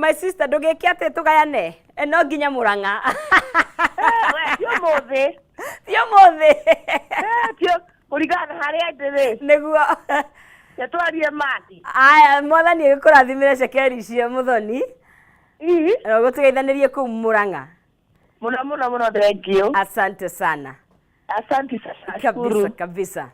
My sister ndugikiate tugayane. No nginya Muranga. Tio mothe. Tio mothe. Tio urigana haria ndire. Niguo. Yatwarie mati. Aya mwathani agikurathimire cekeri cio muthoni. No gutugeithanirie ku Muranga. Muno thank you. Asante sana. Asante sana. Kabisa.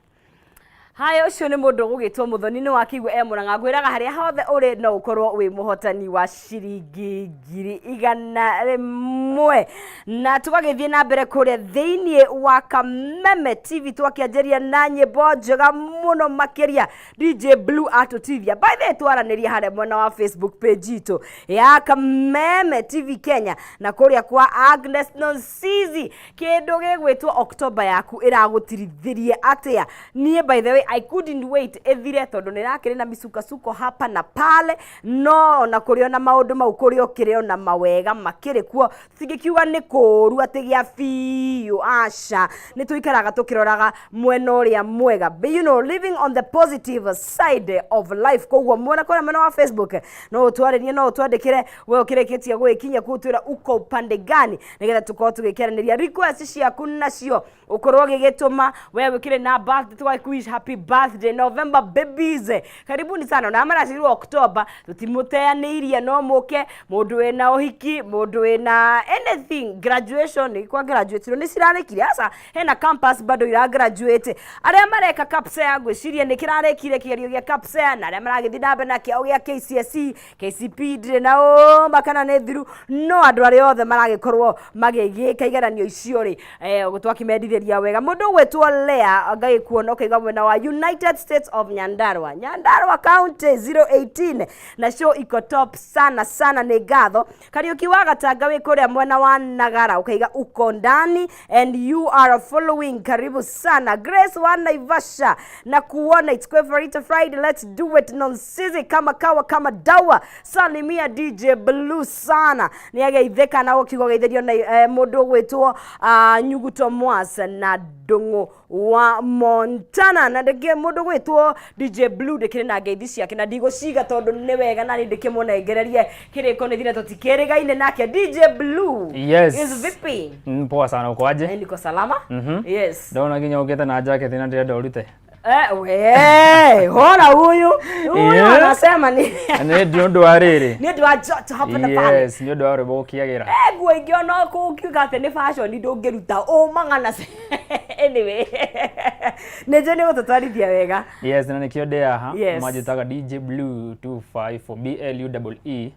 Haya ucio ni mundu gugitwo muthoni ni wakigwa Muranga ngwiraga haria hothe uri no ukorwo wi muhotani wa ciringi 100 na tugagithie na mbere kuria thiini wa Kameme TV twakianjeria na nyimbo njega muno makiria DJ Blue atutithia by the way twaraniria haria mwena wa Facebook page itu ya Kameme TV Kenya na kuria kwa Agnes Nonsizi kindu gigwitwo October yaku iragutirithĩrie atia nie by the way I couldn't wait ethire tondu nirakiri na misukasuko hapa na pale no na kuriona maundu mau kurio kiriona mawega makiri kuo sigikiuga ni kuru atigia fiu asha ni tuikaraga tukiroraga mwena uria mwega but you know living on the positive side of life koguo mwena kora mwena wa Facebook no utwarenie no utwandikire we ukireketia gwikinya kutwira uko upande gani nigetha tukorwo tugikeraniria request ciaku nacio ukorwo gigituma we wikire na birthday twaikuish happy birthday November babies karibuni sana na marashirwo October tutimuteanirie no muke mundu wena uhiki mundu wena anything graduation kwa graduate ni cirarekire asa hena campus bado ira graduate aria mareka capsa ngwicirie ni kirarekire kigerio gia capsa na aria maragithii ndambe na kiao gia KCSE KCP ndire na makana ne thiru no andu aria othe maragikorwo magigika igeranio icio ri gutwakimendithia wega mundu gwetwo Lea ngagikuona ukaiga mwena wa United States of Nyandarua County 018 na show iko top sana ni gatho Kariuki wa Gatanga wi kuria mwena wa Nagara ukaiga uko ndani and you are following karibu sana Grace wa Naivasha na kuona it's Kwibarita Friday let's do it Nonsizi kama kawa kama dawa salimia DJ Blue sana ni ageitheka na ukigo geithio na mundu gwitwo Nyuguto Mwasa na Dongo wa Montana na ndege mundu gwitwo DJ Blue ndikire na ngeithi ciake na ndigociga tondu ni wega na ndikimunegererie kiriko ni thina tutikirigaine nake DJ Blue. Yes. Is vipi? Poa sana uko aje? Niko salama? Yes. Ndona nginya ukete na jacket na ndio urute. We, hora huyu anasema ni ndio ndo arere. Ni ndo ajoto hapa na pale. Yes, ndio ndo arebo kiagira. Guo ingiona ko kiugate ni fashion ndongeruta o mangana. Anyway. Neje ni gututwarithia wega. Yes, na nikio de aha. Majitaga DJ Blue 254 BLUE.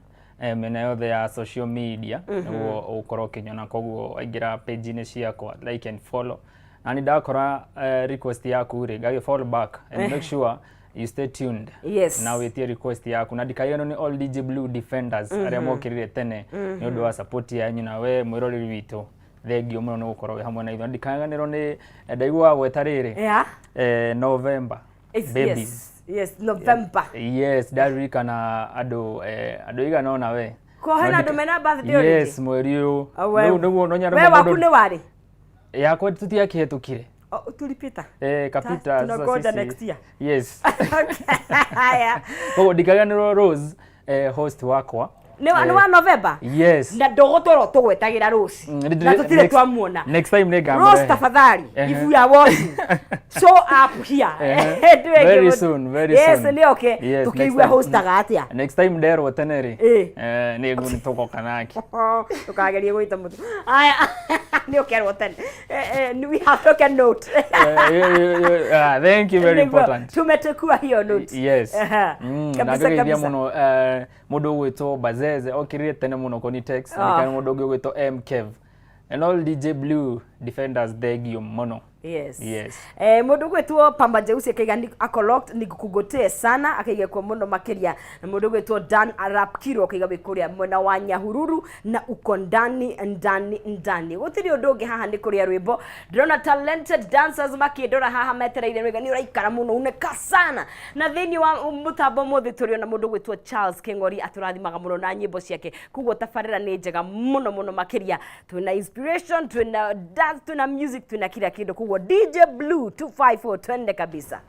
Mena yothe ya social media niguo ukoro kinyona koguo aingira page ni ciakwa like and follow and ndakora request yaku ri gage follow back and make sure you stay tuned. Yes. Now with your request yaku na ndikayono ni all DJ Blue defenders aria mokirire tene ni undu wa support yanyu na we mwiroreri witu thegio muno no gukorwo hamwe na ithu ndikaganiro ni ndaigua gwetarire November babies. Yes, November. Yes, darika na ado iga nona we. Ko hena ndo mena birthday already. Yes, mweri uyu. Niguo no nyara mundu. We waku ni wari? Ya kwa tutia kihetukire. Tulipita. Kapita tunagoja next year. Yes. Haya. Kwa ndikaganiro Rose host wakwa. Ni wa November? Yes. Na ndogotoro tugwetagira Rose. Na tutire twamuona. Next time nega. Rose tafadhali. If you are watching, show up here. Very soon. Yes, ni okay. Tukiigwa host agatia. Next time ndero tenere. Ni nguni toko kanaki. Tukageria gwita mutu. Aya. Ni okay roten. We have to note. Thank you, very important. Tumetekua hiyo note. Yes. Kabisa muno mundu gwitwo Bazeze okirire tene muno koni text nikana mundu gwitwo MKev and all DJ Blue defenders thegio muno. Yes. Yes. Mundu gwetwo Pamba Jeusi akiga akolocked ni kukugote sana akiga kwa muno makiria na mundu gwetwo Dan Arap Kiro akiga bikuria mwena wa Nyahururu na uko ndani gutiri undu ungi haha ni kuria rwimbo ndona talented dancers makindora haha metereire wega ni uraikara muno uneka sana na thini wa mutambo muthi turio na mundu gwetwo Charles Kengori aturathimaga muno na nyimbo ciake kugo tafarira ni njega muno makiria tuna inspiration tuna dance tuna music tuna kila kindu kugo DJ Blue 254 twende kabisa.